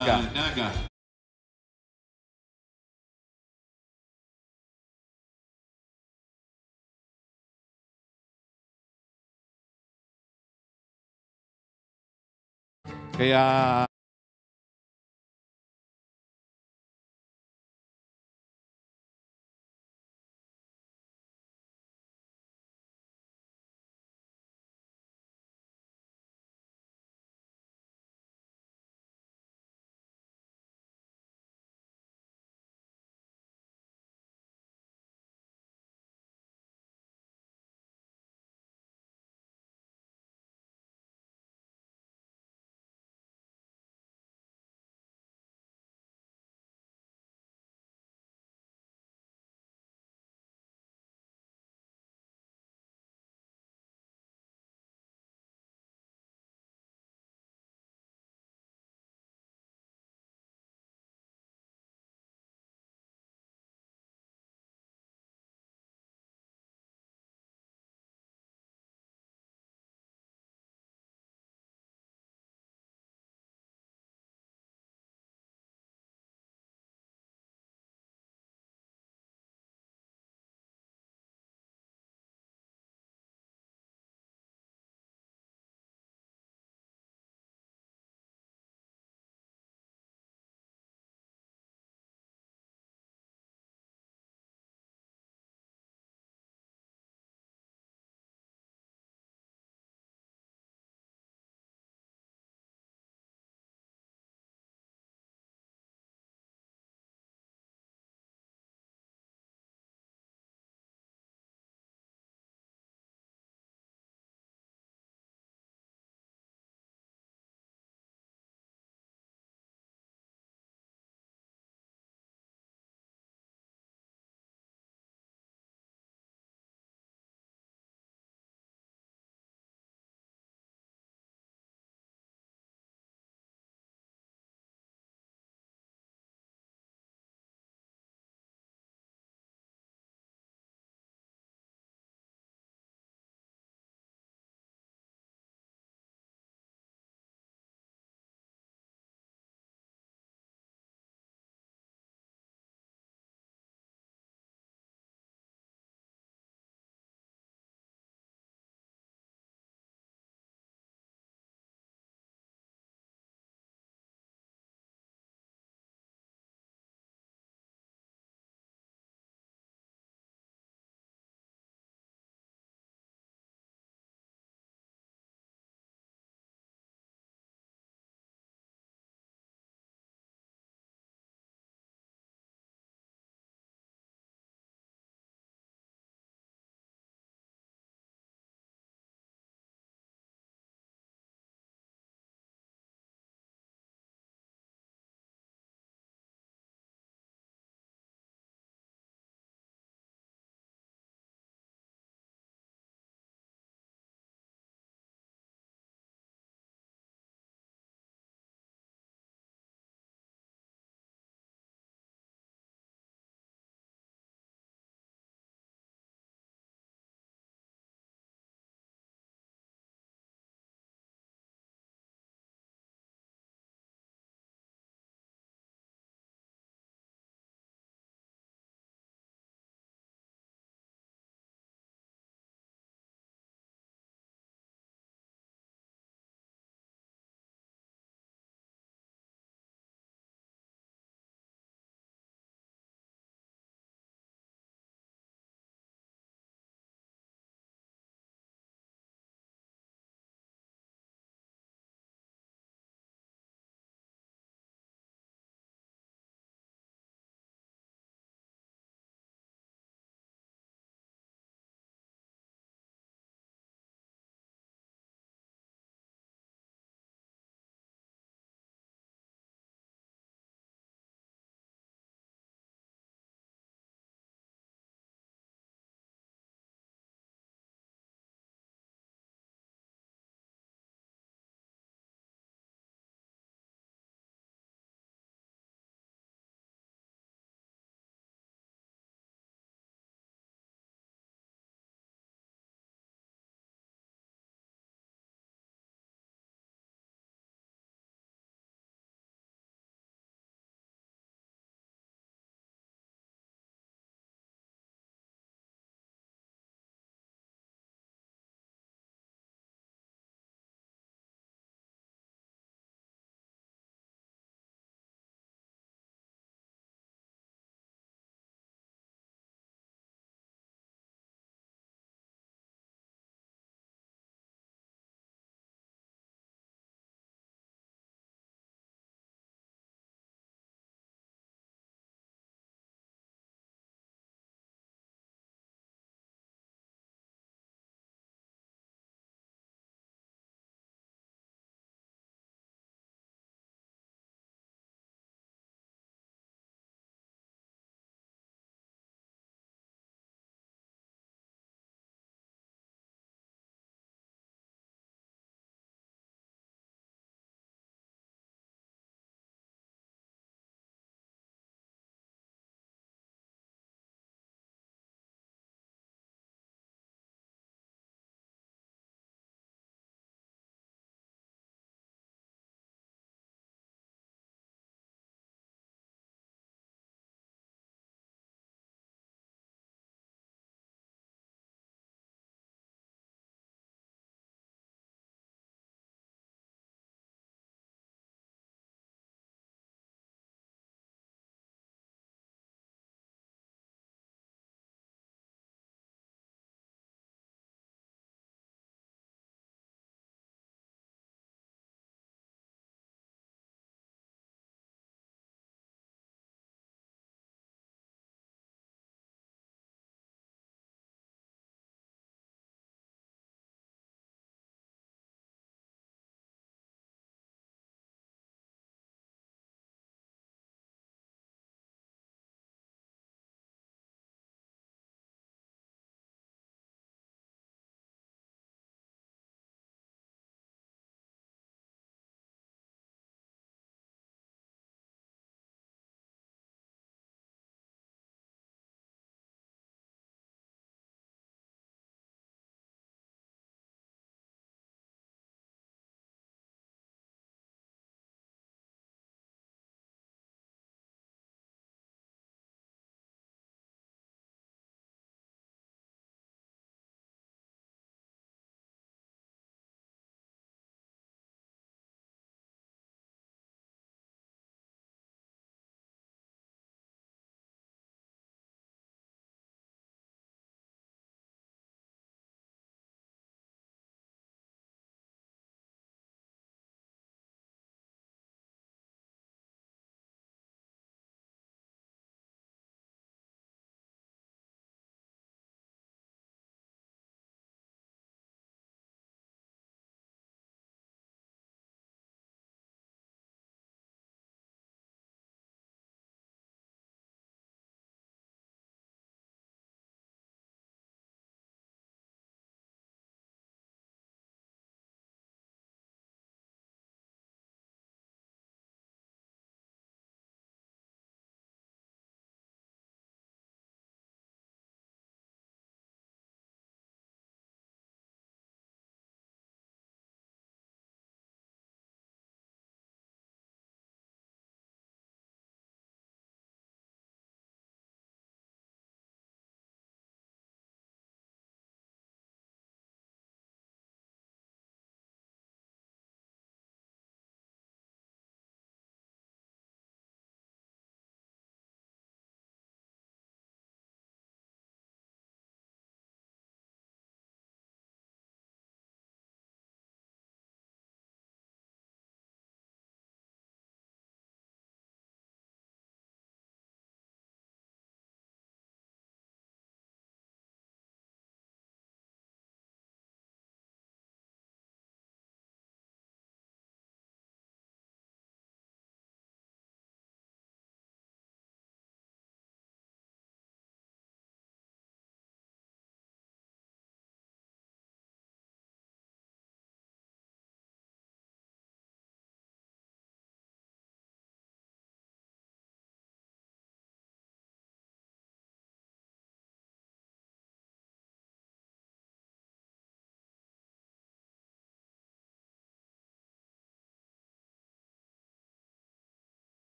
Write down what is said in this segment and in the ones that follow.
Naga. Kaya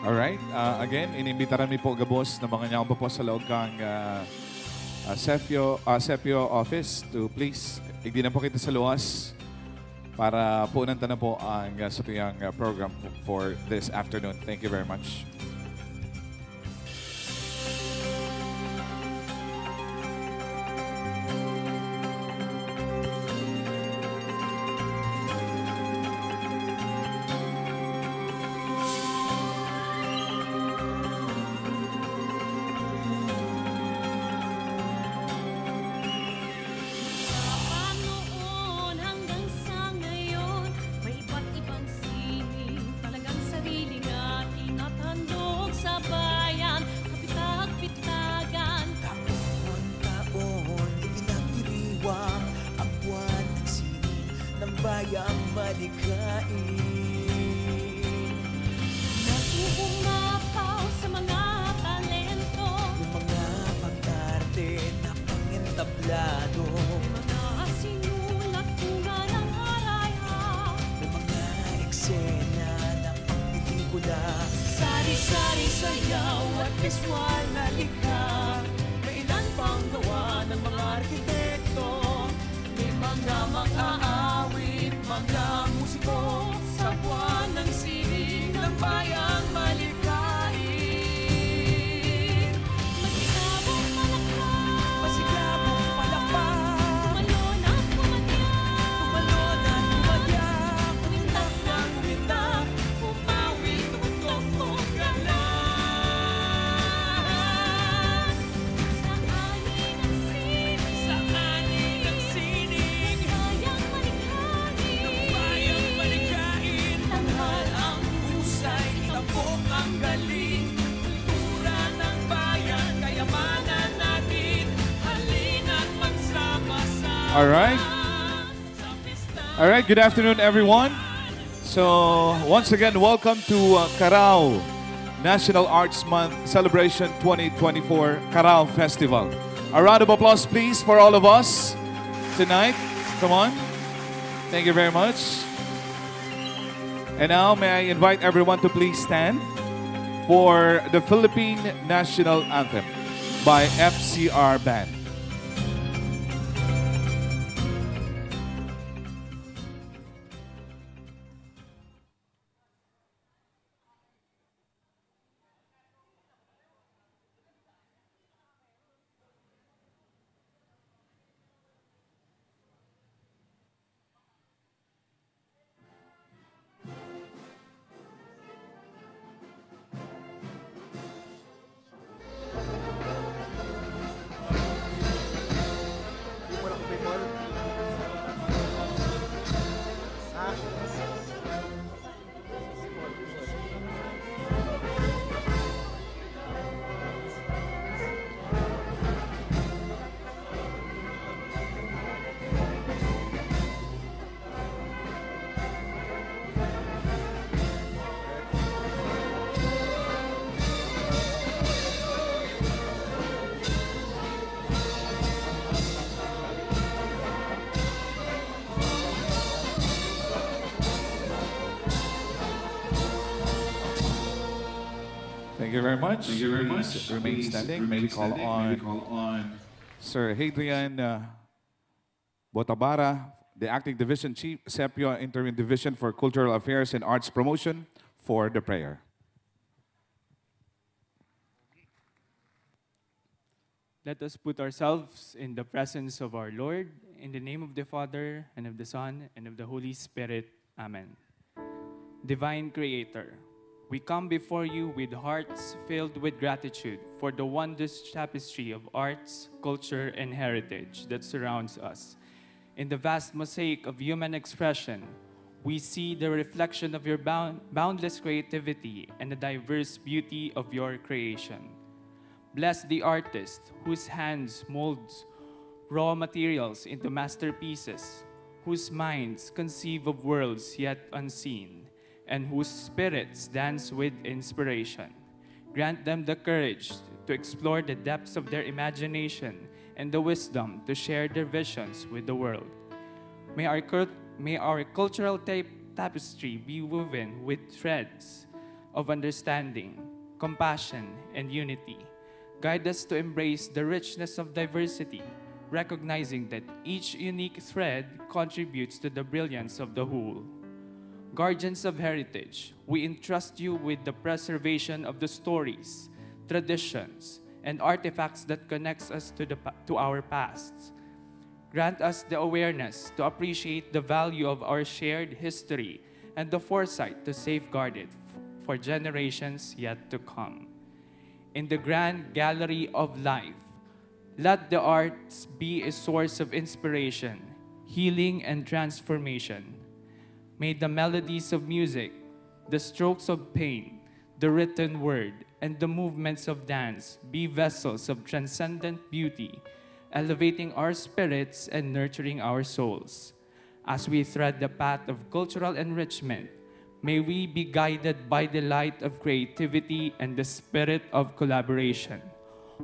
Alright, again, inimbitaran mi po gabos na mga nyaong pa po sa loob kang Sepio office to please, igdi na po kita sa luwas para po nanta na po ang sa tuyang program for this afternoon. Thank you very much. Noon hanggang sa ngayon, may iba't ibang sining, talagang sariling ating natandog sa bayan, kapitag-pitagan. Taon-taon, ipinagdiriwang ang buwan ng sining ng bayang malikain. Nag-uumapaw sa mga talento, Yung mga pag-arte na pangentablado, mga sinulat bunga ng haraya. yung mga eksena ng pangpelikula. Sari-sari sayaw at visual na likha, may ilan pang gawa ng mga arkitekto. May mga mag-aawit, mga musiko, sa buwan ng sining ng bayang malikain. Masigabong malakpak, Masigabong palakpak, tumalon at pumadyak, tumalon at tumadyak, umintak ng umintak, umawi, tumutok, tugalan. Sa ani ng sining, sa ani ng sining, bayang malikain, bayang malikain. tanghal ang Husay, tampok ang galing, kultura ng bayan, kayamanan natin, halina't magsama-sama. Alright. Sa pista Alright, good afternoon everyone. So, once again, welcome to Carao National Arts Month Celebration 2024 Carao Festival. A round of applause please for all of us tonight. Come on. Thank you very much. And now, may I invite everyone to please stand for the Philippine National Anthem by FCR Band. Thank you very much. Thank you very much. Please remain Please standing. remain May we call standing. on May we call on Sir Hadrian Botabara, the Acting Division Chief, Sepio Interim Division for Cultural Affairs and Arts Promotion, for the prayer. Let us put ourselves in the presence of our Lord, in the name of the Father, and of the Son, and of the Holy Spirit. Amen. Divine Creator, we come before you with hearts filled with gratitude for the wondrous tapestry of arts, culture, and heritage that surrounds us. In the vast mosaic of human expression, we see the reflection of your boundless creativity and the diverse beauty of your creation. Bless the artist whose hands molds raw materials into masterpieces, whose minds conceive of worlds yet unseen, and whose spirits dance with inspiration. Grant them the courage to explore the depths of their imagination and the wisdom to share their visions with the world. May our cultural tapestry be woven with threads of understanding, compassion, and unity. Guide us to embrace the richness of diversity, recognizing that each unique thread contributes to the brilliance of the whole. Guardians of heritage, we entrust you with the preservation of the stories, traditions, and artifacts that connects us to our past. Grant us the awareness to appreciate the value of our shared history and the foresight to safeguard it for generations yet to come. In the grand gallery of life, let the arts be a source of inspiration, healing, and transformation. May the melodies of music, the strokes of pain, the written word, and the movements of dance be vessels of transcendent beauty, elevating our spirits and nurturing our souls. As we thread the path of cultural enrichment, may we be guided by the light of creativity and the spirit of collaboration.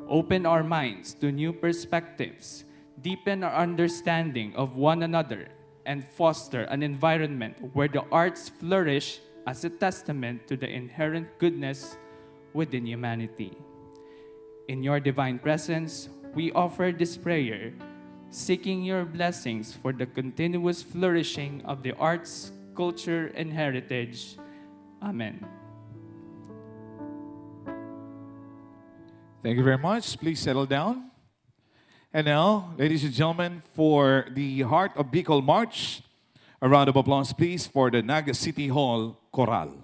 Open our minds to new perspectives, deepen our understanding of one another, and foster an environment where the arts flourish as a testament to the inherent goodness within humanity. In your divine presence, we offer this prayer, seeking your blessings for the continuous flourishing of the arts, culture, and heritage. Amen. Thank you very much. Please settle down. And now, ladies and gentlemen, for the Heart of Bicol March, a round of applause, please, for the Naga City Hall Choral.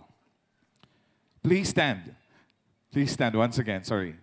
Please stand. Please stand once again. Sorry.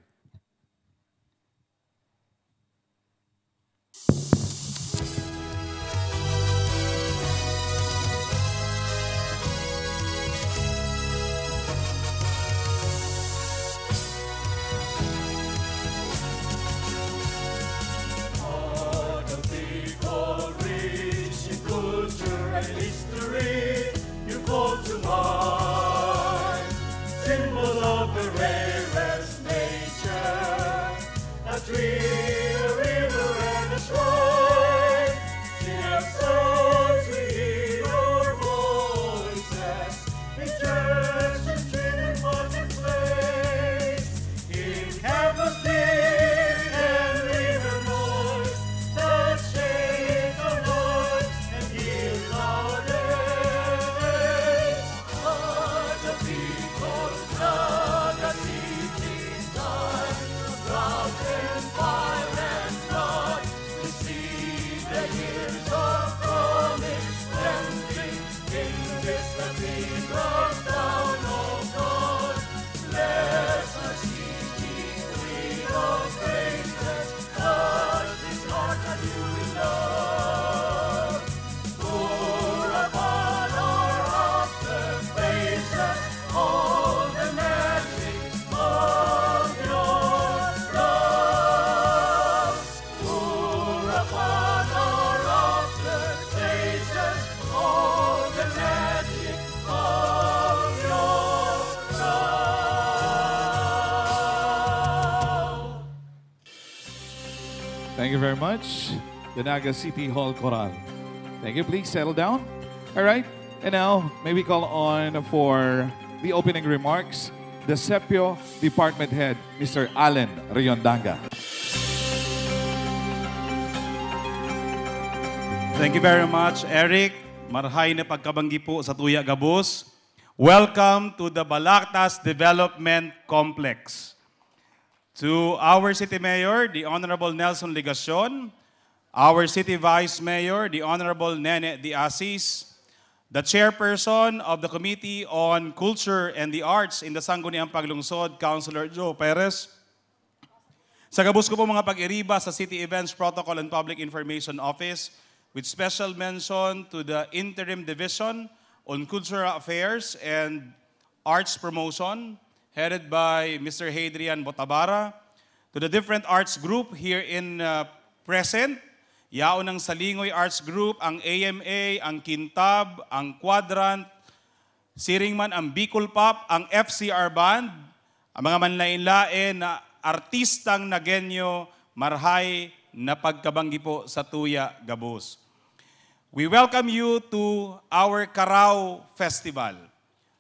Thank you very much. The Naga City Hall Choral. Thank you. Please settle down. All right. And now, may we call on for the opening remarks, the SEPIO Department Head, Mr. Allen Riondanga. Thank you very much, Eric. Marhay na pagkabanggi po sa Tuya Gabos. Welcome to the Balagtas Development Complex. To our City Mayor, the Honorable Nelson Ligacion, our City Vice Mayor, the Honorable Nene De Asis, the Chairperson of the Committee on Culture and the Arts in the Sangguniang Paglungsod, Councilor Joe Perez. Sa gabos ko po mga pag-iriba sa City Events Protocol and Public Information Office, with special mention to the Interim Division on Cultural Affairs and Arts Promotion, headed by Mr. Hadrian Botabara, to the different arts group here in present, yaon ng Salingoy Arts Group, ang AMA, ang Kintab, ang Quadrant, Siringman, ang Bicol Pop, ang FCR Band, ang mga manlain-lain na artistang nagenyo, marhay na pagkabanggi po sa Tuya Gabos. We welcome you to our Carao Festival.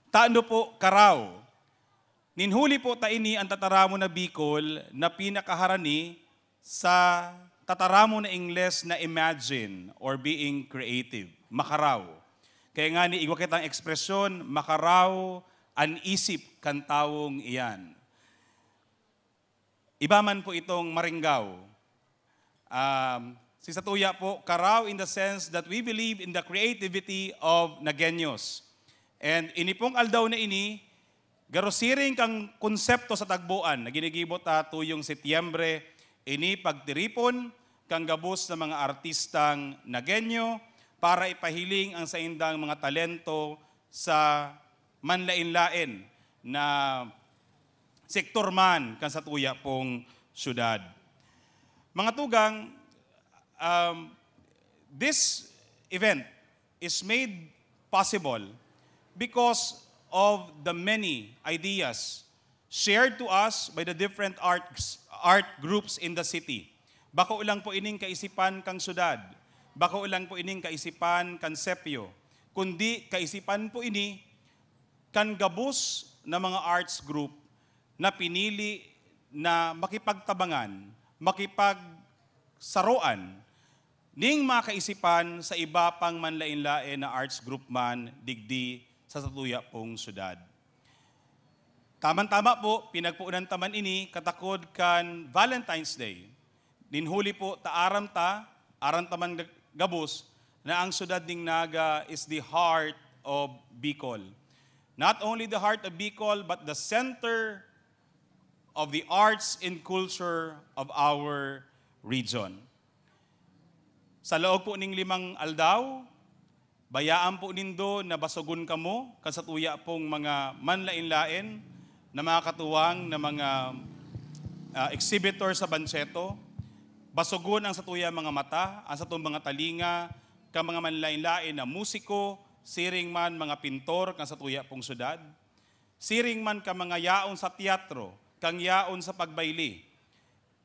Taano po Carao? Ninhuli po ta ini ang tataramo na Bicol na pinakaharani sa tataramo na Ingles na imagine or being creative, makaraw. Kaya nga ni igwa kitang ekspresyon, makaraw an isip kan tawong iyan. Iba man po itong maringgaw. Si Satuya po, karaw in the sense that we believe in the creativity of Nagueños. And ini pong aldaw na ini, garosiring kang konsepto sa tagbuan na ginigibot tuyong Setyembre, ini pagtiripon kang gabos ng mga artistang Nagueño para ipahiling ang saindang mga talento sa manlain-lain na sektor man kan sa tuya pong syudad. Mga tugang, this event is made possible because of the many ideas shared to us by the different art groups in the city. Bako ulang po ining kaisipan kang syudad, bako ulang po ining kaisipan kan Sepio, kundi kaisipan po ini kan gabos na mga arts group na pinili na makipagtabangan, makipagsaroan, ning mga kaisipan sa iba pang manlain-lain na arts group man digdi sa Satuya pong syudad. Tama-tama po, pinagpuunan taman ini katakod kan Valentine's Day. Ninhuli po aram taman gabos na ang syudad ning Naga is the heart of Bicol. Not only the heart of Bicol, but the center of the arts and culture of our region. Sa loob po ning 5 aldaw, bayaan po nindo na basugon kamo kasatuya pong mga manlain-lain na mga katuwang na mga exhibitor sa Banseto. Basugon ang satuya mga mata, ang satong mga talinga, ka mga manlain-lain na musiko, siring man mga pintor kang satuya pong syudad, siring man ka mga yaon sa teatro, kang yaon sa pagbayli,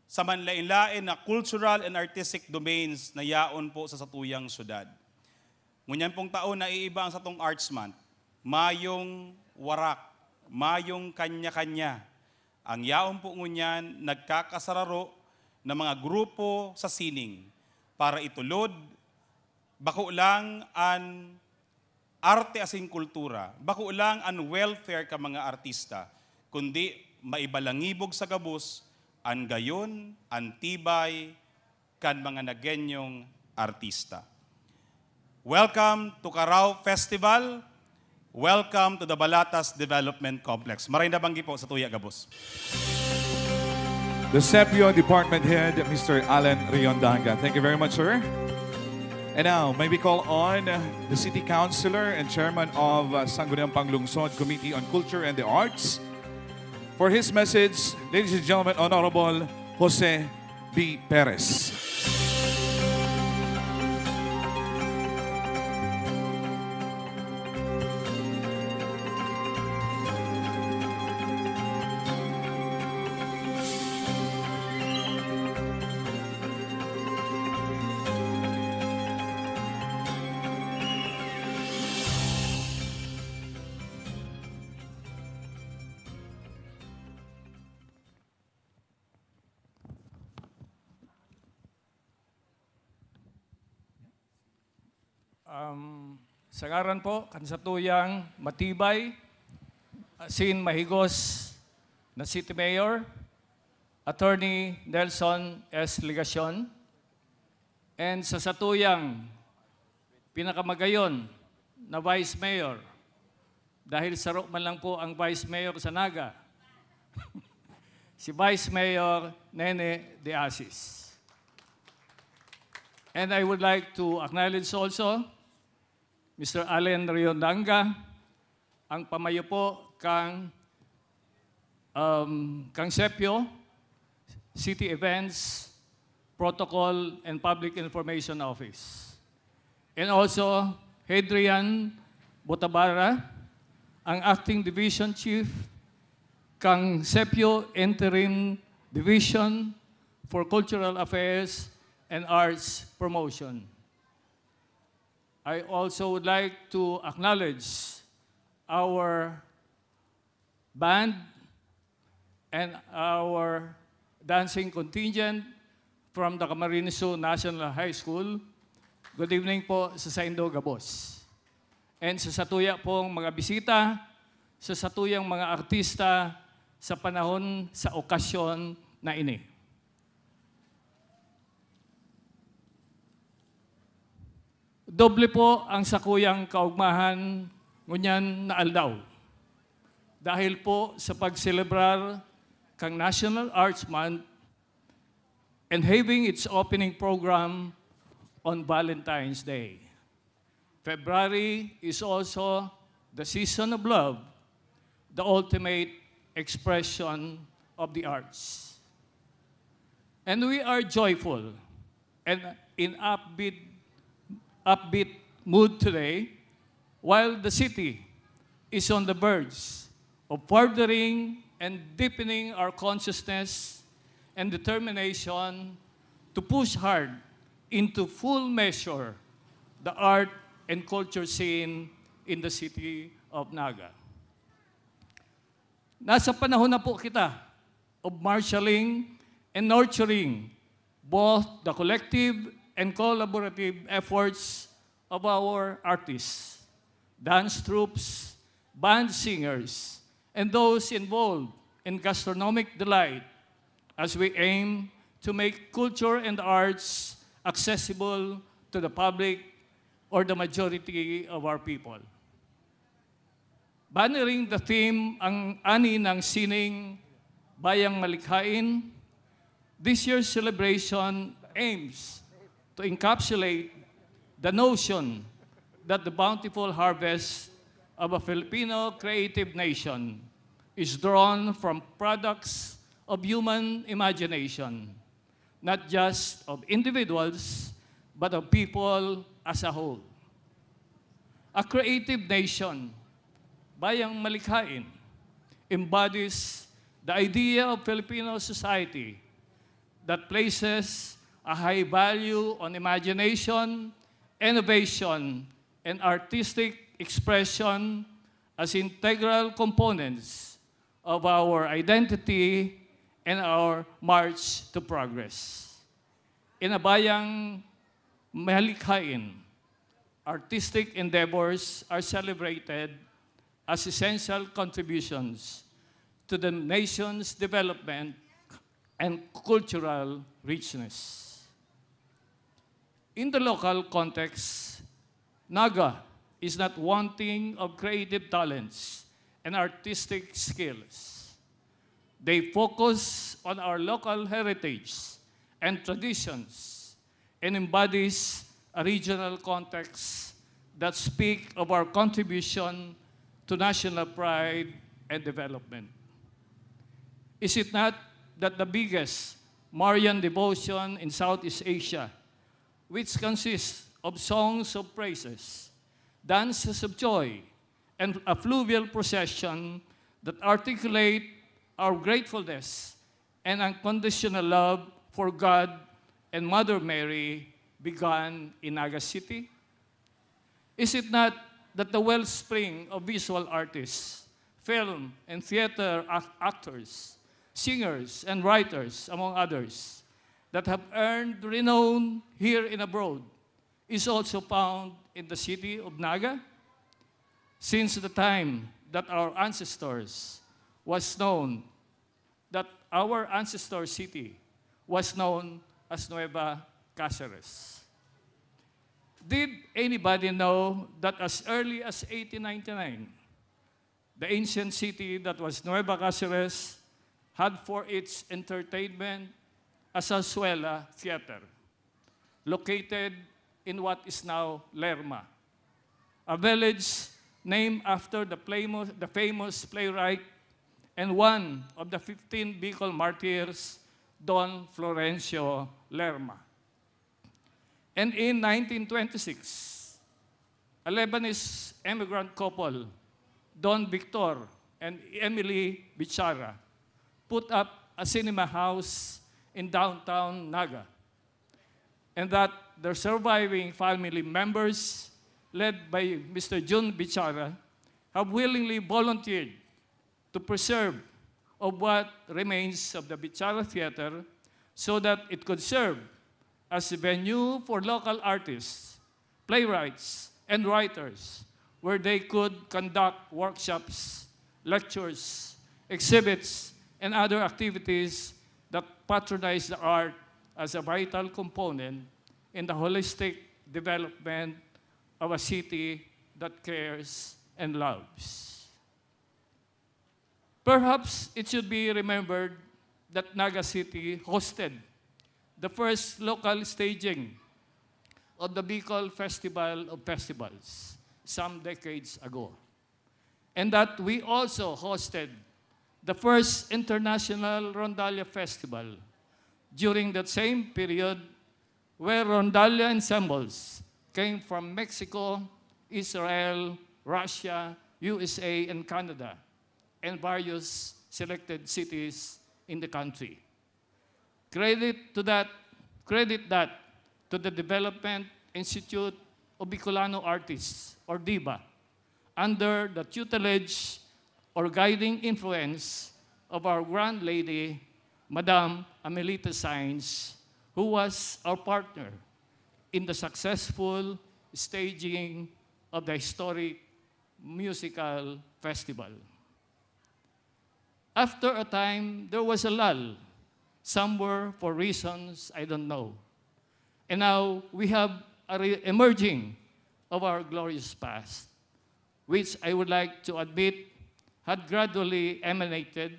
sa manlain-lain na cultural and artistic domains na yaon po sa satuyang syudad. Ngunyan pong taon na iiba ang satong Arts Month, mayong warak, mayong kanya-kanya. Ang yaon po ngunyan nagkakasararo ng mga grupo sa sining para itulod, bako lang an arte asing kultura, bako lang an welfare ka mga artista, kundi maibalangibog sa gabos, an gayon, an tibay, kan mga Nagueñong artista. Welcome to Carao Festival. Welcome to the Balatas Development Complex. Maray na banggi po sa Tuya Gabos. The Sepio Department Head, Mr. Alan Riondanga. Thank you very much, sir. And now, may we call on the City Councilor and Chairman of Sangguniang Panglungsod Committee on Culture and the Arts for his message, ladies and gentlemen, Honorable Jose B. Perez. Sa ngaran po, kansatuyang matibay, sin mahigos na City Mayor, Attorney Nelson S. Ligacion, and sa satuyang pinakamagayon na Vice Mayor, dahil saro man lang po ang Vice Mayor sa Naga, si Vice Mayor Nene De Asis. And I would like to acknowledge also Mr. Allen Riondanga, ang pamayo po kang Sepio, City Events, Protocol, and Public Information Office. And also, Hadrian Botabara, ang Acting Division Chief, kang Sepio Interim Division for Cultural Affairs and Arts Promotion. I also would like to acknowledge our band, and our dancing contingent from the Camarines Sur National High School. Good evening po sa Saindo Gabos. And sa satuya pong mga bisita, sa satuyang mga artista sa panahon sa okasyon na ini. Doble po ang sakuyang kaugmahan ngunyan na aldaw. Dahil po sa pagselebrar kang National Arts Month and having its opening program on Valentine's Day. February is also the season of love, the ultimate expression of the arts. And we are joyful and in upbeat mood today, while the city is on the verge of furthering and deepening our consciousness and determination to push hard into full measure the art and culture scene in the city of Naga. Nasa panahon na po kita of marshalling and nurturing both the collective and collaborative efforts of our artists, dance troupes, band singers, and those involved in gastronomic delight as we aim to make culture and arts accessible to the public or the majority of our people. Bannering the theme ang ani ng sining Bayang Malikhain, this year's celebration aims to encapsulate the notion that the bountiful harvest of a Filipino creative nation is drawn from products of human imagination, not just of individuals, but of people as a whole. A creative nation, Bayang Malikhain, embodies the idea of Filipino society that places a high value on imagination, innovation, and artistic expression as integral components of our identity and our march to progress. In a Bayang Malikhain, artistic endeavors are celebrated as essential contributions to the nation's development and cultural richness. In the local context, Naga is not wanting of creative talents and artistic skills. They focus on our local heritage and traditions and embodies a regional context that speak of our contribution to national pride and development. Is it not that the biggest Marian devotion in Southeast Asia, which consists of songs of praises, dances of joy, and a fluvial procession that articulate our gratefulness and unconditional love for God and Mother Mary began in Naga City? Is it not that the wellspring of visual artists, film and theater actors, singers and writers, among others, that have earned renown here and abroad, is also found in the city of Naga? Since the time that our ancestor city was known as Nueva Cáceres. Did anybody know that as early as 1899, the ancient city that was Nueva Cáceres had for its entertainment a Zarzuela theater, located in what is now Lerma, a village named after the famous playwright and one of the 15 Bicol martyrs, Don Florencio Lerma. And in 1926, a Lebanese immigrant couple, Don Victor and Emily Bichara, put up a cinema house in downtown Naga, and that their surviving family members, led by Mr. Jun Bichara, have willingly volunteered to preserve of what remains of the Bichara Theater so that it could serve as a venue for local artists, playwrights, and writers where they could conduct workshops, lectures, exhibits, and other activities that patronize the art as a vital component in the holistic development of a city that cares and loves. Perhaps it should be remembered that Naga City hosted the first local staging of the Bicol Festival of Festivals some decades ago, and that we also hosted the first International Rondalia Festival during that same period, where Rondalia ensembles came from Mexico, Israel, Russia, USA, and Canada, and various selected cities in the country. Credit that to the Development Institute of Bicolano Artists, or DIBA, under the tutelage or guiding influence of our Grand Lady, Madame Amelita Sainz, who was our partner in the successful staging of the historic musical festival. After a time, there was a lull, somewhere for reasons I don't know. And now we have a emerging of our glorious past, which I would like to admit had gradually emanated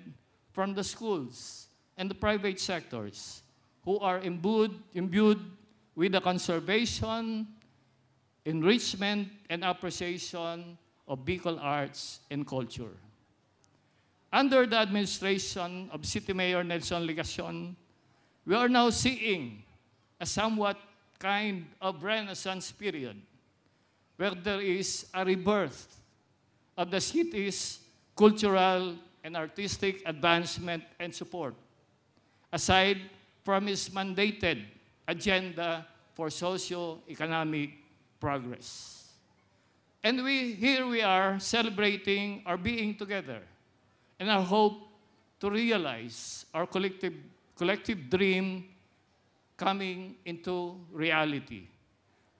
from the schools and the private sectors, who are imbued with the conservation, enrichment, and appreciation of Bicol arts and culture. Under the administration of City Mayor Nelson Ligacion, we are now seeing a somewhat kind of Renaissance period where there is a rebirth of the city's cultural and artistic advancement and support, aside from its mandated agenda for socio-economic progress. And here we are celebrating our being together and our hope to realize our collective dream coming into reality,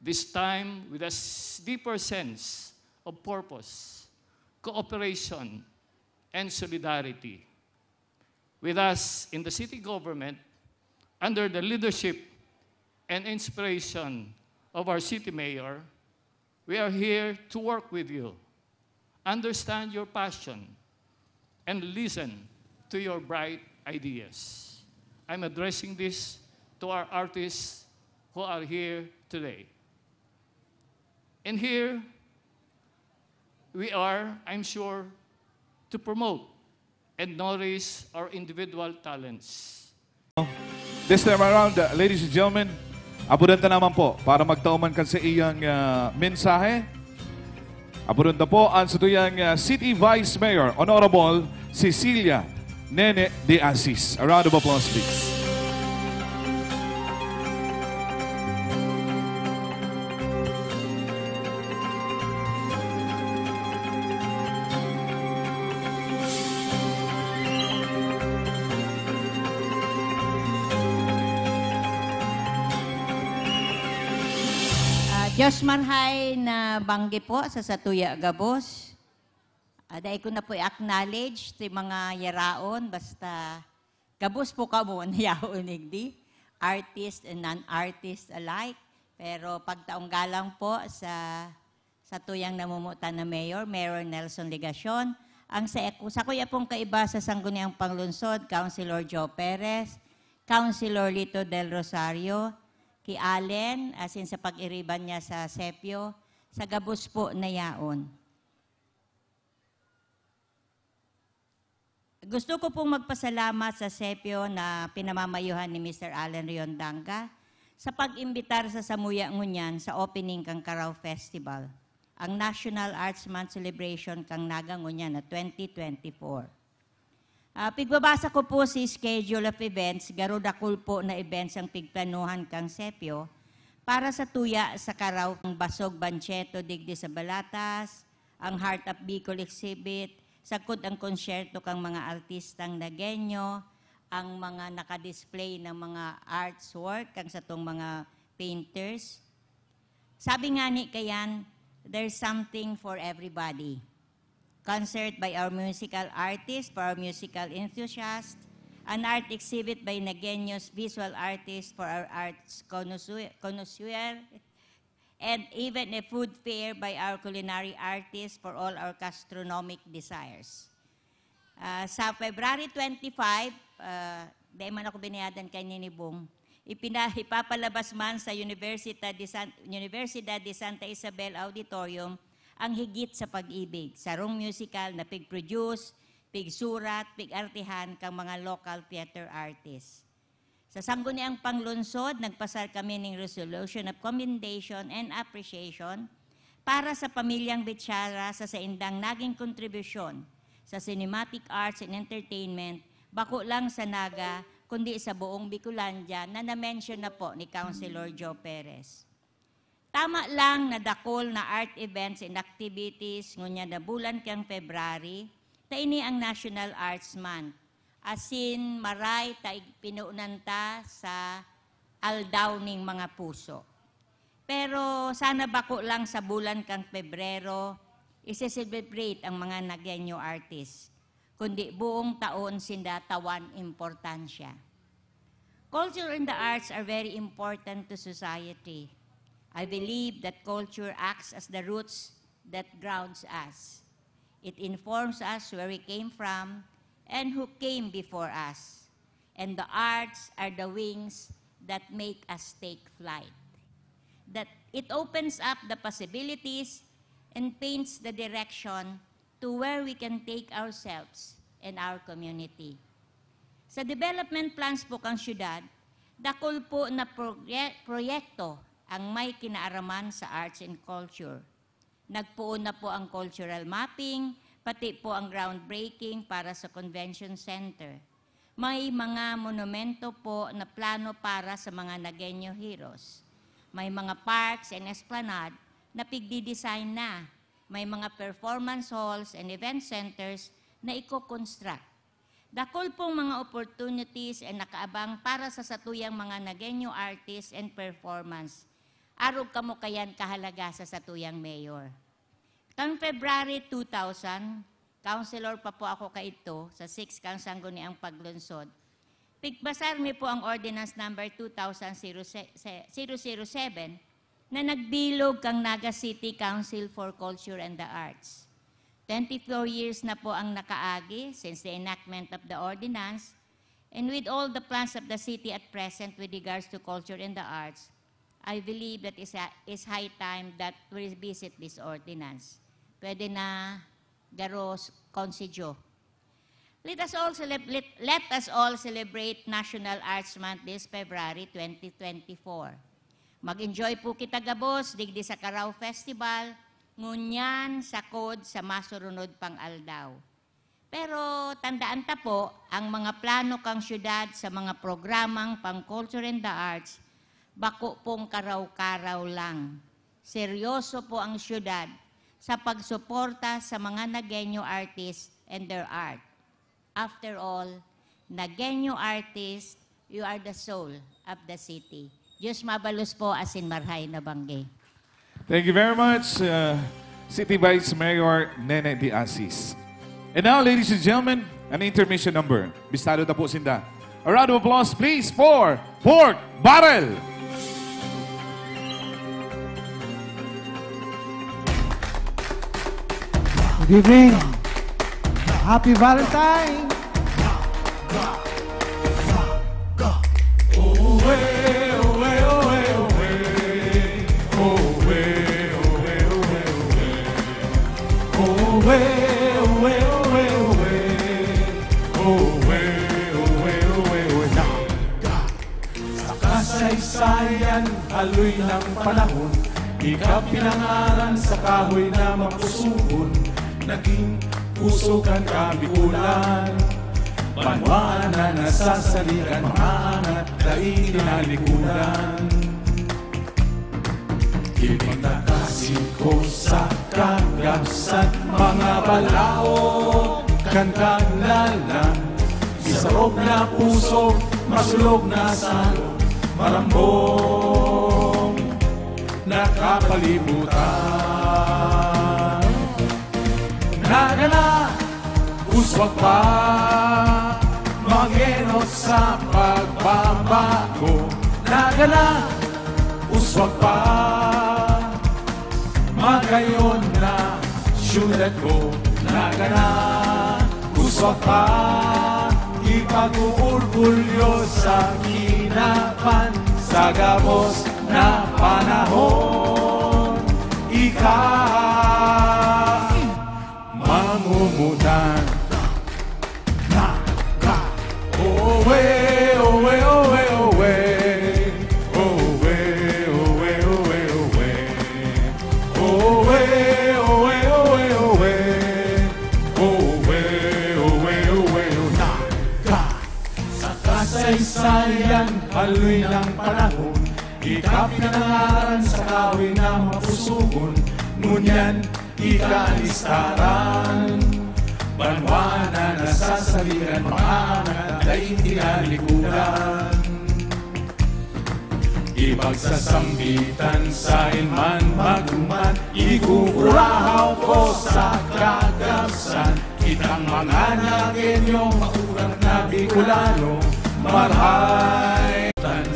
this time with a deeper sense of purpose, cooperation, and solidarity. With us in the city government, under the leadership and inspiration of our city mayor, we are here to work with you, understand your passion, and listen to your bright ideas. I'm addressing this to our artists who are here today. And here we are, I'm sure, to promote and nourish our individual talents. This time around, ladies and gentlemen, abudanta naman po para magtauman kan sa iyang mensahe. Abudanta po ang satuyang City Vice Mayor, Honorable Cecilia Nene de Asis. A round of applause, please. Diyos manhay na banggi po sa Satuya Gabos. Dahil ko na po i-acknowledge ti mga yaraon, basta gabos po ka mo na yaon igdi, artist and non-artist alike. Pero pagtaong galang po sa Satuyang namumutan na Mayor Nelson Ligacion, ang sa kuya pong kaiba sa Sangguniang Panglunsod, Councilor Joe Perez, Councilor Lito del Rosario, ki Allen, asin sa pag-iriban niya sa Sepio, sa gabos po na yaon. Gusto ko pong magpasalamat sa Sepio na pinamamayuhan ni Mr. Allen Riondanga sa pag-imbitar sa Samuya Ngunyan sa opening kang Carao Festival, ang National Arts Month Celebration kang Naga Ngunyan na 2024. Pigbabasa ko po si schedule of events, garudakul po na events ang pigplanuhan kang Sepio para sa tuya sa Carao ng Basog Bancheto digdi sa Balatas, ang Heart of Bicol exhibit, Sakod ang konsyerto kang mga artistang Nagueño, ang mga nakadisplay ng mga artwork kang sa tong mga painters. Sabi nga ni kayan, there's something for everybody. Concert by our musical artists, for our musical enthusiasts, an art exhibit by Nagueños visual artists for our arts connoisseur, and even a food fair by our culinary artists for all our gastronomic desires. Sa February 25, di man ako binayadan kay Ninibong, ipapalabas man sa Universidad de Santa Isabel Auditorium ang higit sa pag-ibig, sarong musical na pig-produce, pig-surat, pig-artihan kang mga local theater artists. Sa sangguniang panglunsod, nagpasar kami ng resolution of commendation and appreciation para sa pamilyang Bichara sa saindang naging kontribusyon sa cinematic arts and entertainment, bako lang sa Naga, kundi sa buong Bicolandia na na-mention na po ni Councilor Joe Perez. Tama lang na dakol na art events and activities ngunya na bulan kang February, ta ini ang National Arts Month. Asin maray ta pinuunanta sa aldaw ning mga puso. Pero sana bako lang sa bulan kang Pebrero, isi-celebrate ang mga Nagueño artists, kundi buong taon sinda tawan importansya. Culture and the arts are very important to society. I believe that culture acts as the roots that grounds us. It informs us where we came from and who came before us. And the arts are the wings that make us take flight. That it opens up the possibilities and paints the direction to where we can take ourselves and our community. Sa development plans po kang syudad, dakol po na proyekto ang may kinaaraman sa arts and culture. Nagpuon na po ang cultural mapping, pati po ang groundbreaking para sa convention center. May mga monumento po na plano para sa mga Nagueño heroes. May mga parks and esplanade na pigdi-design na. May mga performance halls and event centers na i-construct. Dakol pong mga opportunities ay nakaabang para sa satuyang mga Nagueño artists and performance. Arog kamo kayan kahalaga sa satuyang mayor. Kang February 2000, councilor pa po ako kaito sa 6 kang sangguniang paglunsod. Pigbasar mi po ang ordinance number 2000-007 na nagbilog kang Naga City Council for Culture and the Arts. 24 years na po ang nakaagi since the enactment of the ordinance, and with all the plans of the city at present with regards to culture and the arts, I believe that it's high time that we revisit this ordinance. Pwede na garos konsidyo. Let us all celebrate National Arts Month this February 2024. Mag-enjoy po kita gabos, digdi sa Carao Festival, ngunyan sakod sa masurunod pang aldaw. Pero tandaan ta po, ang mga plano kang syudad sa mga programang pang culture and the arts, bako pong karaw-karaw lang. Seryoso po ang syudad sa pagsuporta sa mga Nagueño artists and their art. After all, Nagueño artists, you are the soul of the city. Diyos mabalos po asin marhay na bangge. Thank you very much, City Vice Mayor Nene de Asis. And now, ladies and gentlemen, an intermission number. Bistado na po sinda. A round of applause, please, for Pork Barrel. Good evening. Happy Valentine. Sa kasaysayan, haloy ng panahon, ikaw pinangalan sa kahoy na mapusuhon. Naging puso kang kabikulan, banwaan na nasasalikan, maangat dahil tinalikuran. Ibig na kasi ko sa kagabsan, mga balao kan kaglalan. Isarog na puso, masulog na salo, marambong nakapalibutan. Nagana, uswag pa, mangenot sa pagbabago. Nagana, uswag pa, magayon na syudad ko. Nagana, uswag pa, ipag-uurgulyo sa kinapan, sa gabos na panahon. Mamumutan na ka. Owe, owe, owe, owe. Owe, owe, owe, owe. Owe, owe, owe, owe. Owe, owe, owe, na ka. Sa kasaysayan, haloy ng panahon, ikapinangaran sa kahoy na mapusugon. Ngunyan, ikalistaran, banwa na nasasaliran, mga anak ay tinalikuran. Ipagsasambitan sa ilman maguman, ikuurahaw ko sa kagabsan. Kitang mga nagenyo, maurang na Bicolano, marhay.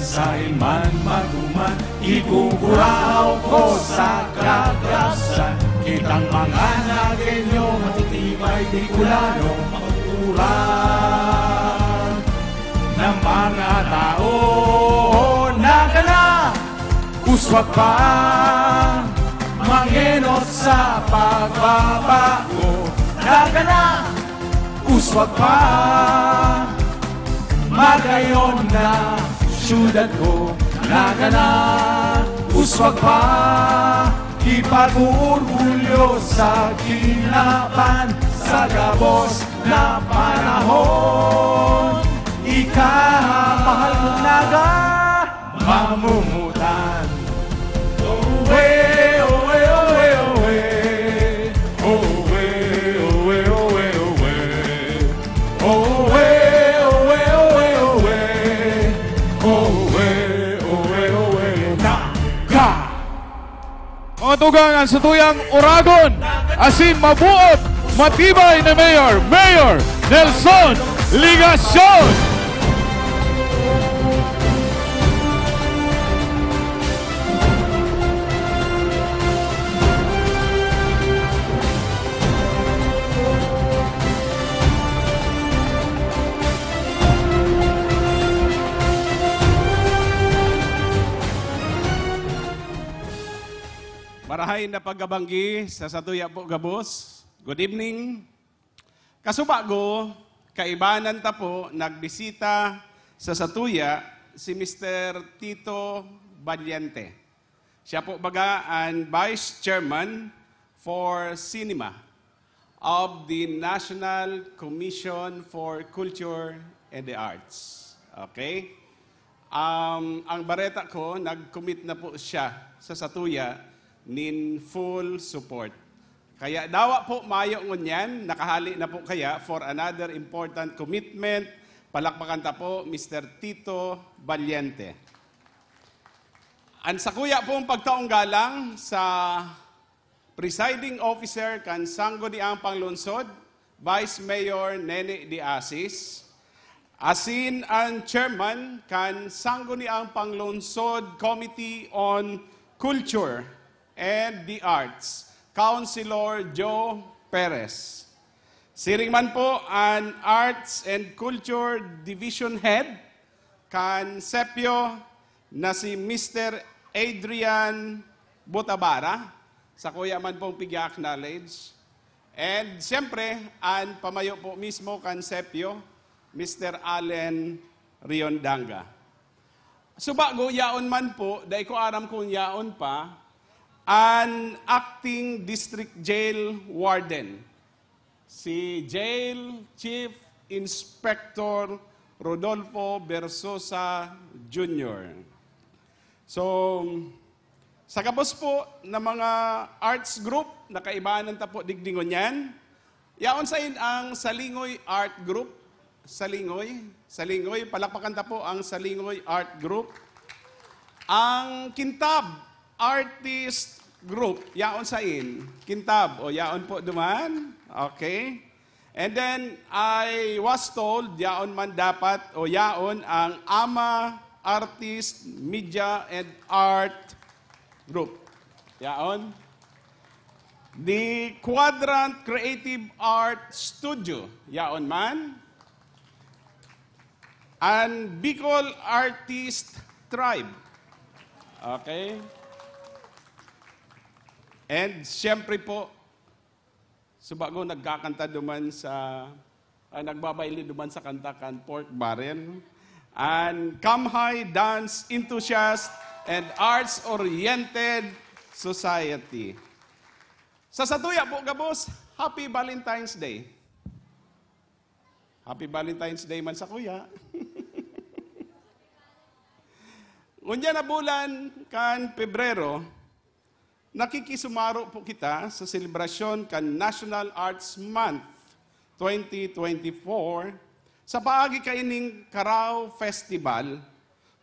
Sa ilman maguman, ikuurahaw ko sa kagabsan. Kitang mga nagenyo, matitibay Bicolano, mauuran ng mga tao. Nagana, uswag pa, mangenot sa pagbabago. Nagana, uswag pa, magayon na syudad ko. Nagana, uswag pa, ipag-uurgulyo sa kinapan, sa gabos na panahon. Mahal kong naga, mamumutan. Owe, owe, owe, owe. Owe, owe, owe, owe. Owe, owe, owe, owe. Owe, owe, owe, naga. Mga tugangan sa tuyang Oragon, asin mabuot, matibay na Mayor Nelson Ligacion. Marahay na pagkabanggi sa Satuya po Gabos. Good evening. Kasubago, kaibanan ta po, nagbisita sa Satuya si Mr. Tito Valiente. Siya po baga ang Vice Chairman for Cinema of the National Commission for Culture and the Arts. Okay? Ang bareta ko, nag-commit na po siya sa Satuya nin full support. Kaya dawa po mayo ngunyan, nakahali na po kaya for another important commitment. Palakpakan ta po, Mr. Tito Valiente. Ang sakuya po ang pagtaong galang sa presiding officer kan Sanggo di ang Panglungsod, Vice Mayor Nene de Asis, asin ang chairman kan Sanggo ni ang Panglungsod Committee on Culture and the Arts, Councilor Joe Perez. Siring man po ang Arts and Culture Division Head, kan Sepio, na si Mr. Adrian Botabara, sa kuya man pong pig-acknowledge. And siyempre, ang pamayo po mismo kan Sepio, Mr. Allen Riondanga. Subago, yaon man po, dahil ko aram kung yaon pa, an acting district jail warden, si Jail Chief Inspector Rodolfo Bersosa Jr. So, Sa gabos po na mga arts group, nakaibaanan ta po digdingon yan. Yaon sa ang Salingoy Art Group. Salingoy, palakpakan ta po ang Salingoy Art Group. Ang Kintab Artist Group, yaon sa Kintab, o yaon po duman. Okay. And then, I was told, yaon man dapat, o yaon ang AMA Artist, Media, and Art Group. Yaon. The Quadrant Creative Art Studio. Yaon man. And Bicol Artist Tribe. Okay. And siyempre po, subago nagkakanta duman sa, nagbabayli duman sa kantakan Pork Barrel. And Kamhay Dance Enthusiast and Arts-Oriented Society. Sa Satuya po, gabos, Happy Valentine's Day. Happy Valentine's Day man sa kuya. Unya na bulan kan Pebrero, nakikisumaro po kita sa selebrasyon kan National Arts Month 2024 sa paagi kaining Carao Festival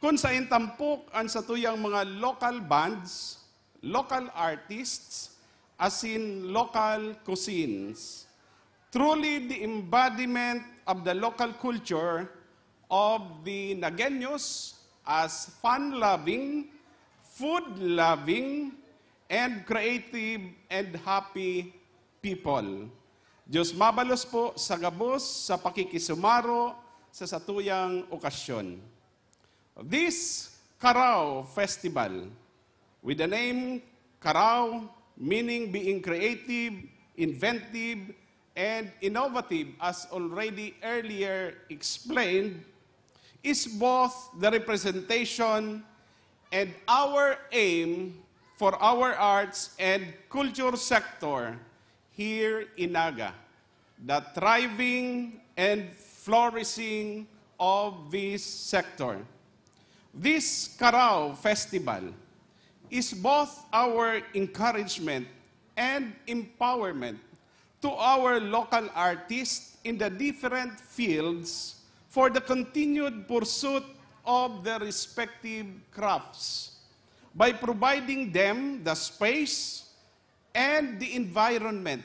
kung saan tampok ang satuyang mga local bands, local artists, as in local cuisines. Truly the embodiment of the local culture of the Nagueños as fun-loving, food-loving, and creative and happy people. Diyos mabalos po sa gabos sa pakikisumaro sa satuyang okasyon. This Carao Festival, with the name Carao, meaning being creative, inventive, and innovative, as already earlier explained, is both the representation and our aim for our arts and culture sector here in Naga, the thriving and flourishing of this sector. This Carao Festival is both our encouragement and empowerment to our local artists in the different fields for the continued pursuit of their respective crafts by providing them the space and the environment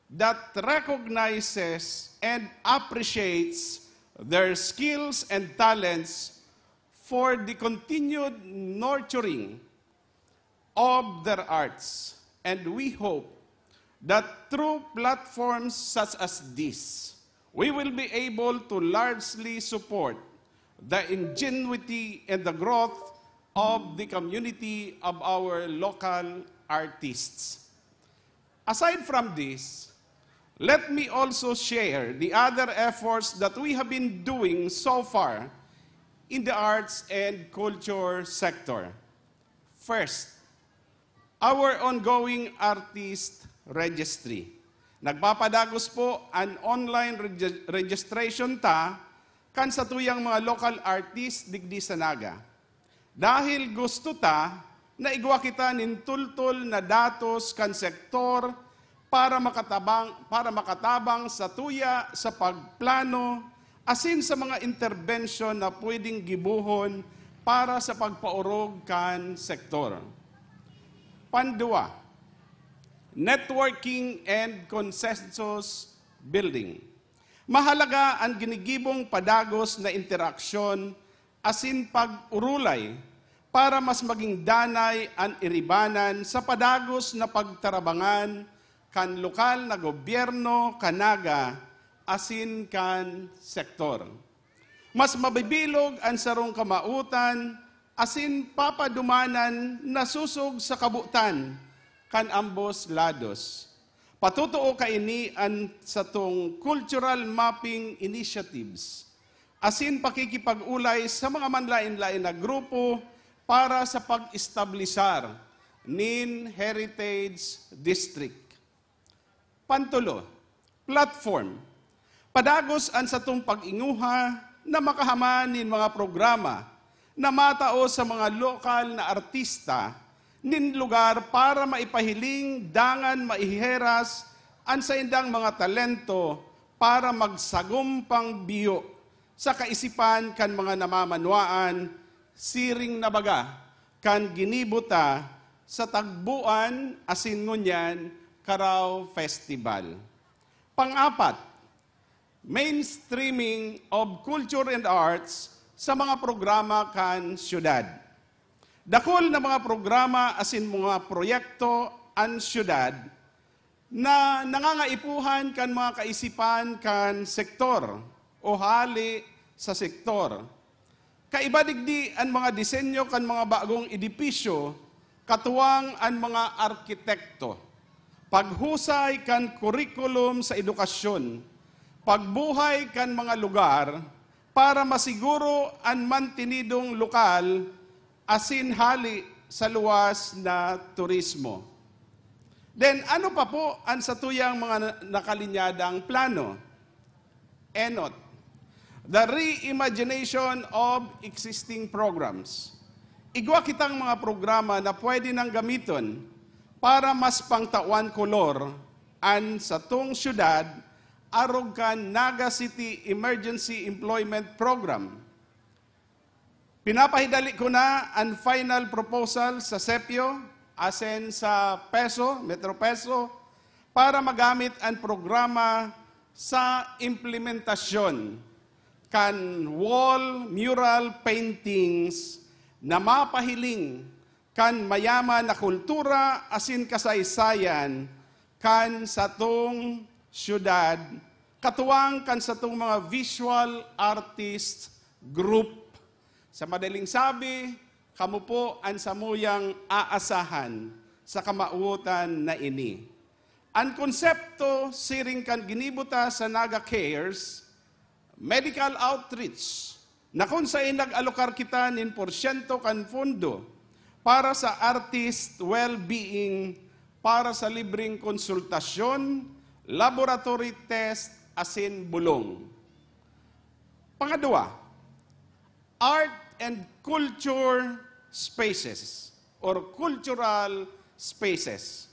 that recognizes and appreciates their skills and talents for the continued nurturing of their arts. And we hope that through platforms such as this, we will be able to largely support the ingenuity and the growth of the community of our local artists. Aside from this, let me also share the other efforts that we have been doing so far in the arts and culture sector. First, our ongoing artist registry. Nagpapadagos po ang online registration ta kan sa tuyang mga local artists digdi sa Naga. Dahil gusto ta na igwa kita nintultol na datos kan sektor para makatabang sa tuya sa pagplano asin sa mga intervention na pwedeng gibuhon para sa pagpaurog kan sektor. Pandua, networking and consensus building. Mahalaga ang ginigibong padagos na interaksyon asin pag-urulay para mas maging danay ang iribanan sa padagos na pagtarabangan kan lokal na gobyerno, kanaga, asin kan sektor. Mas mabibilog ang sarong kamautan, asin papadumanan na susog sa kabutan, kan ambos lados. Patutuo kaini an sa tong cultural mapping initiatives, asin pakikipag-ulay sa mga manlain-lain na grupo para sa pag-establisar nin Heritage District. Pantulo, platform. Padagos an sa tong pag-inguha na makahamanin mga programa na matao sa mga lokal na artista nin lugar para maipahiling, dangan, maiheras, an sa indang mga talento para magsagumpang biyo sa kaisipan kan mga namamanwaan, siring na baga, kan ginibuta sa tagbuan asin ngunyan Karaw Festival. Pang-apat, mainstreaming of culture and arts sa mga programa kan syudad. Dakol na mga programa asin mga proyekto an syudad na nangangaipuhan kan mga kaisipan kan sektor o hali sa sektor. Kaiba digdi ang mga disenyo kan mga bagong edipisyo, katuwang ang mga arkitekto. Paghusay kan kurikulum sa edukasyon, pagbuhay kan mga lugar para masiguro ang mantinidong lokal asin hali sa luwas na turismo. Then ano pa po ang satuyang mga nakalinyadang plano? Enot, the reimagination of existing programs. Igwa kitang mga programa na pwede nang gamiton para mas pangtawan kolor an sa tung syudad arog kan Naga City Emergency Employment Program. Pinapahidali ko na ang final proposal sa SEPIO, asen sa Peso, Metro Peso, para magamit ang programa sa implementasyon kan wall mural paintings na mapahiling kan mayaman na kultura asin kasaysayan kan satong syudad, katuwang kan satong mga visual artist group. Sa madaling sabi, kamo po ang samuyang aasahan sa kamauutan na ini. Ang konsepto siring kan ginibuta sa Naga Cares, medical outreach, na kung saan nag-alokar kita nin porsyento kan fundo para sa artist well-being, para sa libreng konsultasyon, laboratory test, asin bulong. Pangadua, art and culture spaces or cultural spaces.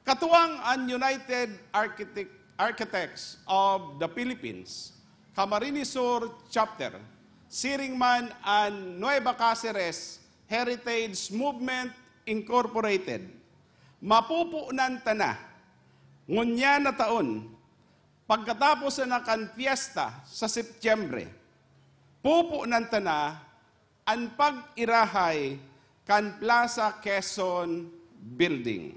Katuwang ang United Architects of the Philippines, Camarines Sur Chapter, siring man ang Nueva Cáceres Heritage Movement Incorporated, mapupunan tana, ngunya na taon, pagkatapos na kan fiesta sa Setyembre, pupunan tana ang pag-irahay kan Plaza Quezon Building.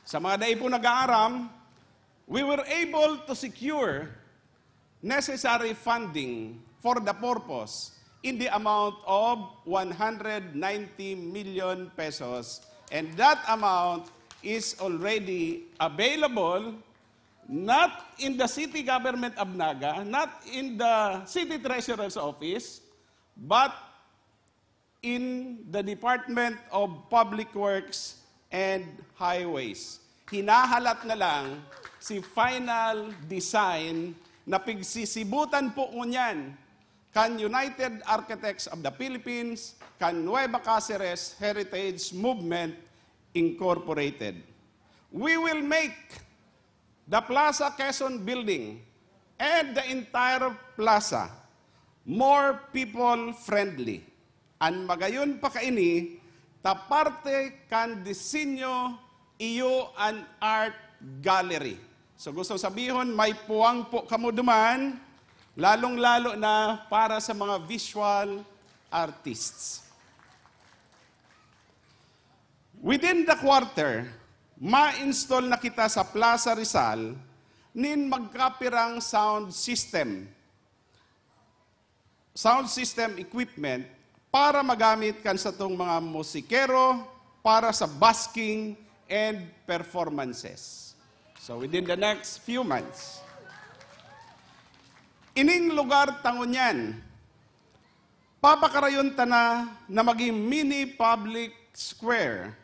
Sa mga dai po nag-aaram, we were able to secure necessary funding for the purpose in the amount of 190 million pesos, and that amount is already available not in the city government of Naga, not in the city treasurer's office, but in the Department of Public Works and Highways. Hinahalat na lang si final design na pigsisibutan po ngunyan kan United Architects of the Philippines, kan Nueva Cáceres Heritage Movement Incorporated. We will make the Plaza Quezon Building and the entire plaza more people-friendly. An magayon pa kaini, taparte kan disenyo iyo an art gallery. So gusto sabihon, may puwang po kamo duman, lalong-lalo na para sa mga visual artists. Within the quarter, ma-install na kita sa Plaza Rizal nin magkapirang sound system equipment para magamit kan sa tong mga musikero para sa busking and performances. So within the next few months. Ining lugar tangunyan, papakarayon ta na maging mini public square.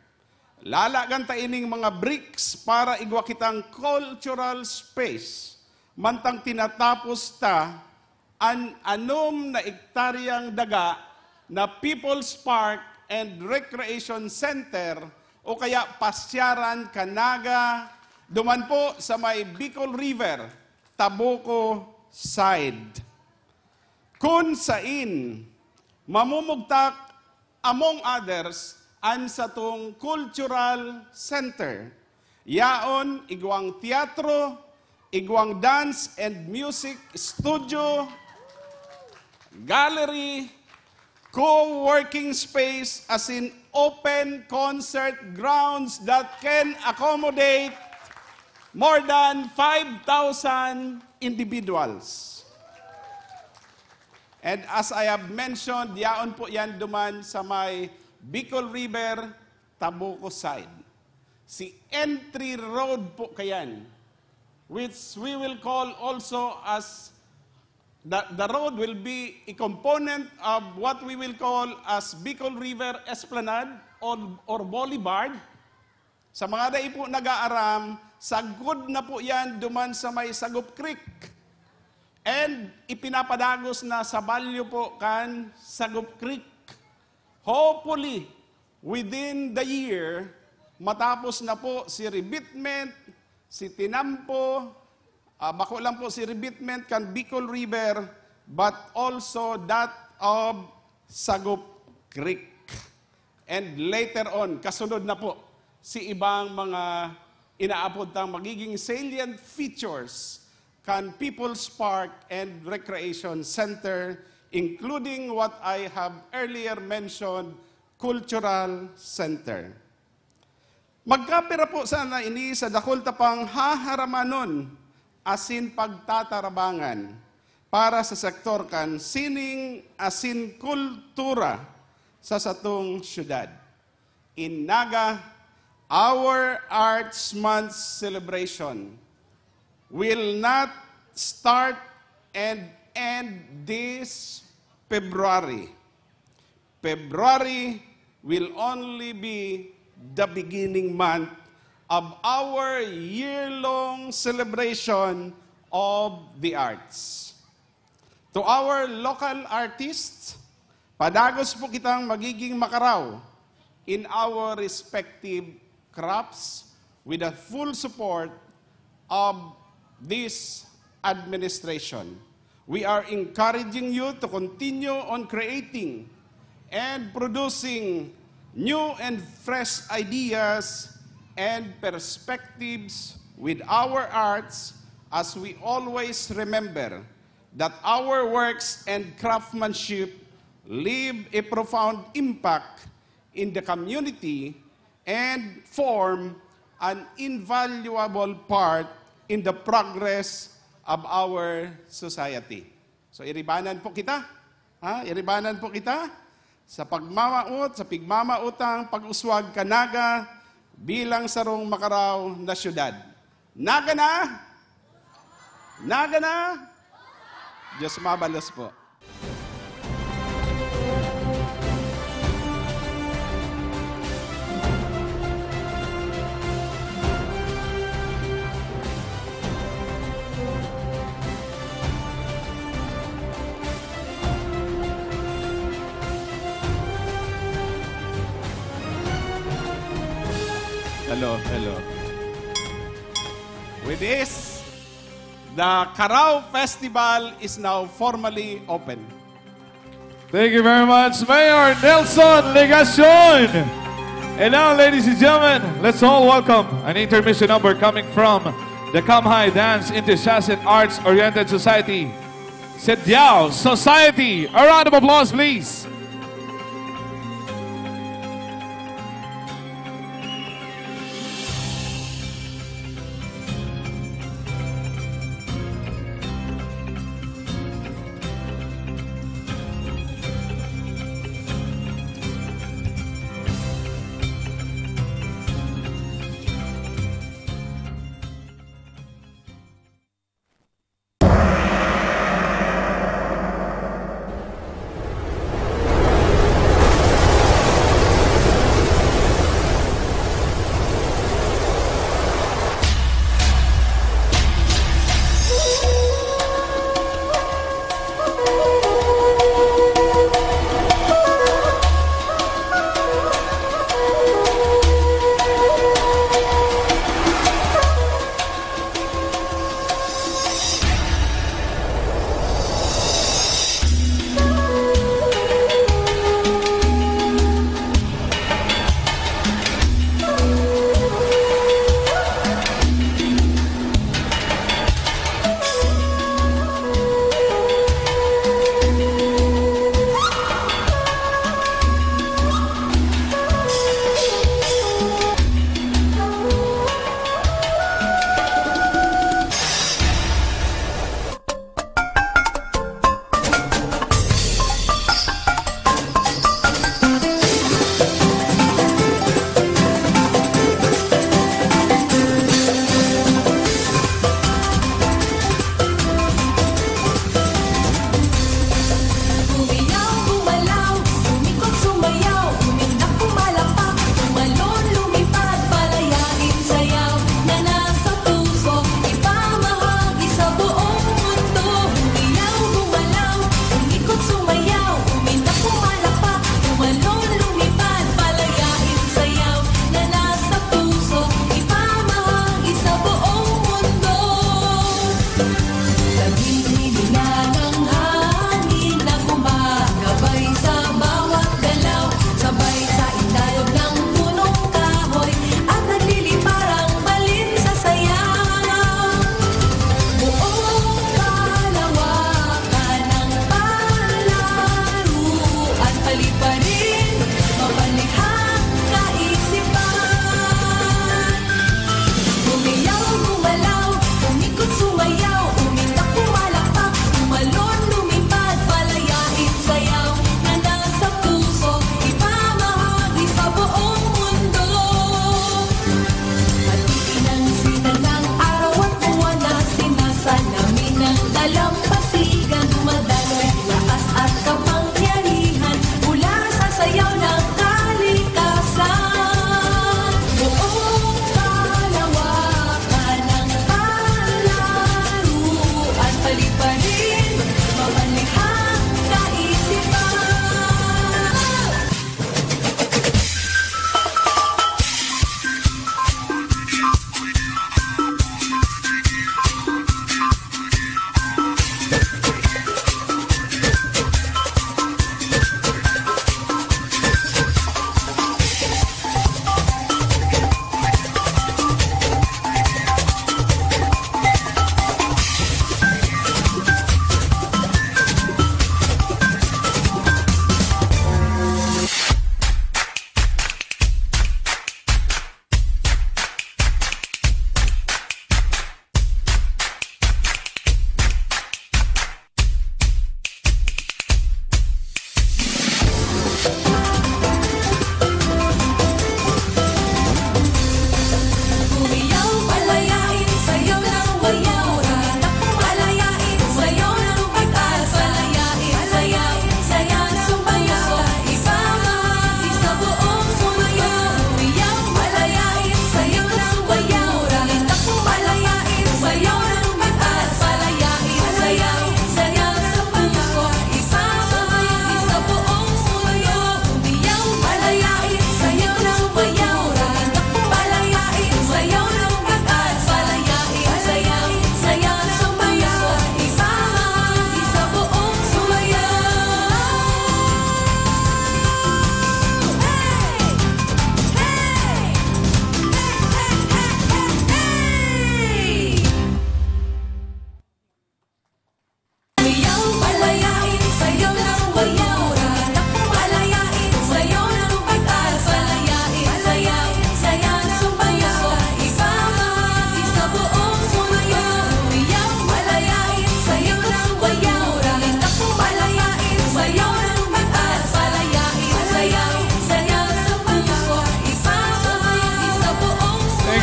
Lalagan ta ining mga bricks para igwa kitang cultural space. Mantang tinatapos ta an anom na ektaryang daga na People's Park and Recreation Center o kaya Pasyaran Canaga, duman po sa may Bicol River, Tabuco side. Kung sain, mamumugtak among others an sa tong cultural center. Yaon, igwang teatro, igwang dance and music studio, gallery, co-working space as in open concert grounds that can accommodate more than 5,000 individuals. And as I have mentioned, yaon po yan duman sa may Bicol River, Tabuco side. Si entry road po kayan, which we will call also as, the road will be a component of what we will call as Bicol River Esplanade or Boulevard. Sa mga dai po nag-aaram, sagod na po yan duman sa may Sagup Creek. And ipinapadagos na sa balyo po kan Sagup Creek. Hopefully, within the year, matapos na po si revetment, si Tinampo, bako lang po si revetment kan Bicol River, but also that of Sagup Creek. And later on, kasunod na po si ibang mga inaapod tang magiging salient features kan People's Park and Recreation Center, including what I have earlier mentioned, Cultural Center. Magkapira po sana ini sa dakol tapang haharamanon asin pagtatarabangan para sa sektor kan sining asin kultura sa satong syudad. In Naga, our Arts Month celebration will not start and end this February. February will only be the beginning month of our year-long celebration of the arts. To our local artists, padagos po kitang magiging makaraw in our respective crafts with the full support of this administration. We are encouraging you to continue on creating and producing new and fresh ideas and perspectives with our arts, as we always remember that our works and craftsmanship leave a profound impact in the community and form an invaluable part in the progress of our society. So iribanan po kita, iribanan po kita sa pagmamaot, sa pigmamautang pag-uswag Kanaga bilang sarong makaraw na syudad. Naga na? Naga na? Diyos mabalos po. Hello, hello. With this, the Carao Festival is now formally open. Thank you very much, Mayor Nelson Legacion. And now, ladies and gentlemen, let's all welcome an intermission number coming from the Kamhai Dance Enthusiasm Arts Oriented Society, Sediao Society. A round of applause, please.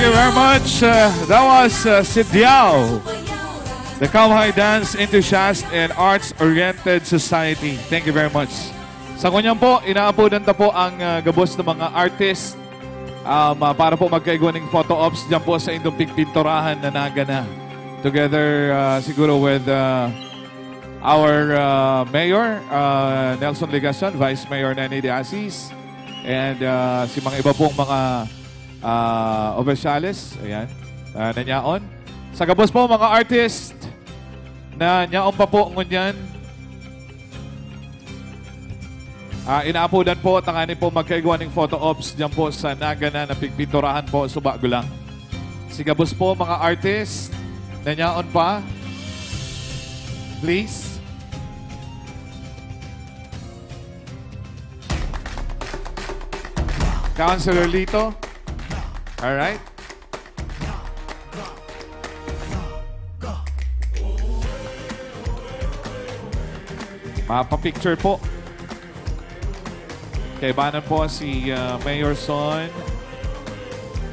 you very much. That was si Diao, the Kauhai Dance Enthusiast and Arts-Oriented Society. Thank you very much. Sa kanyang po, inaapunan na po ang gabos ng mga artist para po magkaigwa ng photo ops dyan po sa indong pigpinturahan na nagana. Together siguro with our Mayor, Nelson Legacion, Vice Mayor Nene de Asis, and si mga iba pong mga oficiales, ayan, nanyaon. Sa gabos po, mga artist na nyaon pa po ngunyan, inaapudan po, tanganin po magkaigwa ng photo ops dyan po sa nagana na pigpinturahan po, subago lang. Si gabos po, mga artist na nyaon pa, please. Councilor Lito. All right. Mapa-picture po. Kaibanan po si Mayor Son,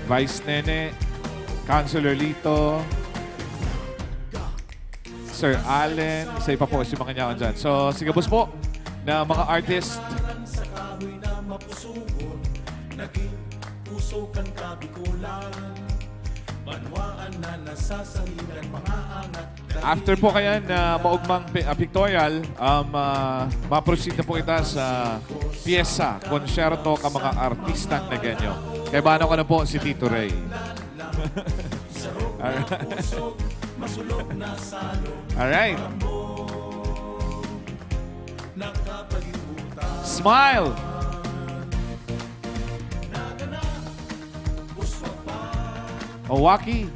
Vice Nene, Councilor Lito, Sir Allen, isa pa po si mga nyaon dyan. So, sigabos po na mga artist. Naging puso kang kabikulan, banwaan na nasasaligan mga angat. After po kaya na maugmang pictorial, ma-proceed na po kita sa piyesa, konsyerto ka mga artistang na ganyo. Kaya bano ko na po si Tito Ray. Alright. Smile! Oh, Waki.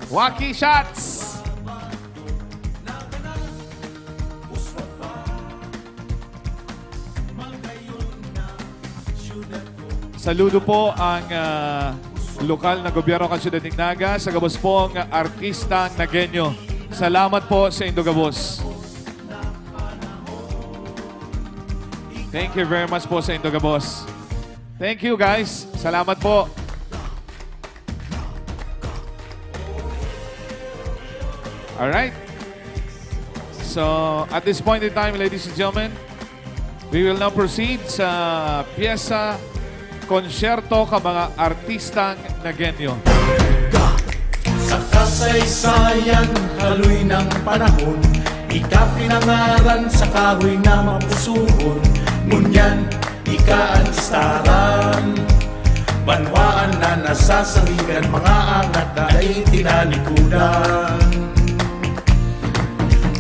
Waki shots! Saludo po ang lokal na gobyerno ng Siyudad ng Naga sa gabos po ang artistang Nagenyo. Salamat po sa Indogabos. Thank you very much po sa Indogabos. Thank you guys. Salamat po. Alright. So, at this point in time, ladies and gentlemen, we will now proceed sa piyesa konsyerto ka mga artistang Nagenyo. Sa kasaysayan, haloy ng panahon, ika pinangaran sa kahoy na mapusuhon. Ngunyan, ika ang staran, banwaan na nasasaligan, mga angat na ay tinalikudan.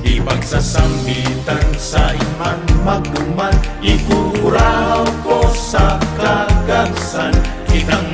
Ipagsasambitan sa iman magduman, ikuraw ko sa kagagsan, kitang